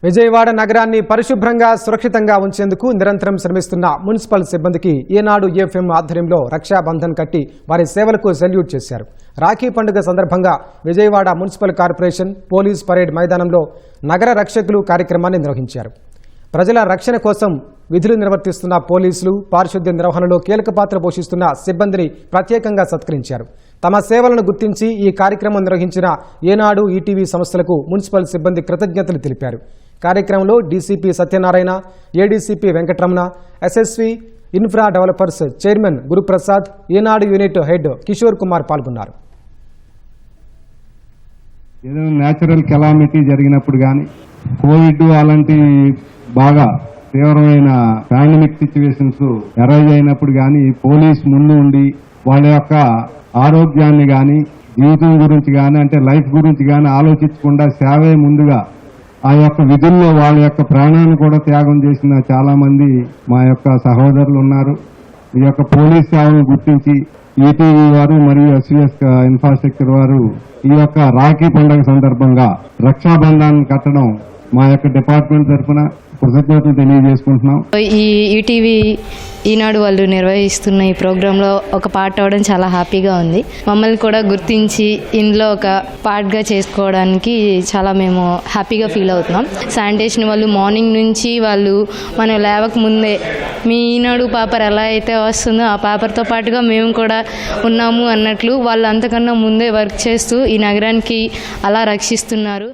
విజయవాడ నగరాన్ని పరిశుభ్రంగా సురక్షితంగా ఉంచేందుకు నిరంతరం శ్రమిస్తున్న మున్సిపల్ సిబ్బందికి ఈనాడు ఎఫ్ఎం ఆధ్వర్యంలో రక్షాబంధన్ కట్టి వారి సేవలకు సెల్యూట్ చేశారు. రాఖీ పండుగ సందర్భంగా Vijayawada municipal corporation police parade మైదానంలో నగర రక్షకులు కార్యక్రమాన్ని నిర్వహించారు. ప్రజల రక్షణ కోసం విధులు నిర్వర్తిస్తున్న పోలీసులు, పారిశుద్ధ్య నిర్వహణలో కీలక పాత్ర పోషిస్తున్న సిబ్బందిని ప్రత్యేకంగా సత్కరించారు. తమ సేవలను గుర్తించి ఈ కార్యక్రమం నిర్వహించిన ఏనాడు ఈటీవీ సంస్థలకు మున్సిపల్ సిబ్బంది కృతజ్ఞతలు తెలిపారు. కార్యక్రమంలో DCP Satyanarayana, ADCP Venkataramana, SSV infra developers chairman Guruprasad, Eenadu unit head Kishore Kumar పాల్గొన్నారు. ఏదైనా న్యాచురల్ కెలామిటీ జరిగినప్పుడు కానీ, కోవిడ్ అలాంటి బాగా తీవ్రమైన పాండమిక్ సిచ్యువేషన్స్ అరైజ్ అయినప్పుడు కానీ పోలీస్ ముందు ఉండి వాళ్ళ యొక్క ఆరోగ్యాన్ని కానీ, జీవితం గురించి కానీ, అంటే లైఫ్ గురించి కానీ ఆలోచించకుండా సేవే ముందుగా ఆ యొక్క విధుల్లో వాళ్ళ యొక్క ప్రాణాన్ని కూడా త్యాగం చేసిన చాలా మంది మా యొక్క సహోదరులు ఉన్నారు. ఈ యొక్క పోలీస్ సేవను గుర్తించి ఈటీవీ వారు మరియు ఎస్వీఎస్ ఇన్ఫ్రాస్ట్రక్చర్ వారు ఈ యొక్క రాఖీ పండుగ సందర్భంగా రక్షాబంధాన్ని కట్టడం మా యొక్క డిపార్ట్మెంట్ తరఫున కృతజ్ఞతలు తెలియజేసుకుంటున్నాం. ఈ ఈటీవీ ఈనాడు వాళ్ళు నిర్వహిస్తున్న ఈ ప్రోగ్రాంలో ఒక పార్ట్ అవ్వడం చాలా హ్యాపీగా ఉంది. మమ్మల్ని కూడా గుర్తించి ఇందులో ఒక పార్ట్గా చేసుకోవడానికి చాలా మేము హ్యాపీగా ఫీల్ అవుతున్నాం. శానిటేషన్ వాళ్ళు మార్నింగ్ నుంచి వాళ్ళు మనం లేవక ముందే మీ ఈనాడు పేపర్ ఎలా అయితే వస్తుందో ఆ పేపర్తో పాటుగా మేము కూడా ఉన్నాము అన్నట్లు వాళ్ళు అంతకన్నా ముందే వర్క్ చేస్తూ ఈ నగరానికి అలా రక్షిస్తున్నారు.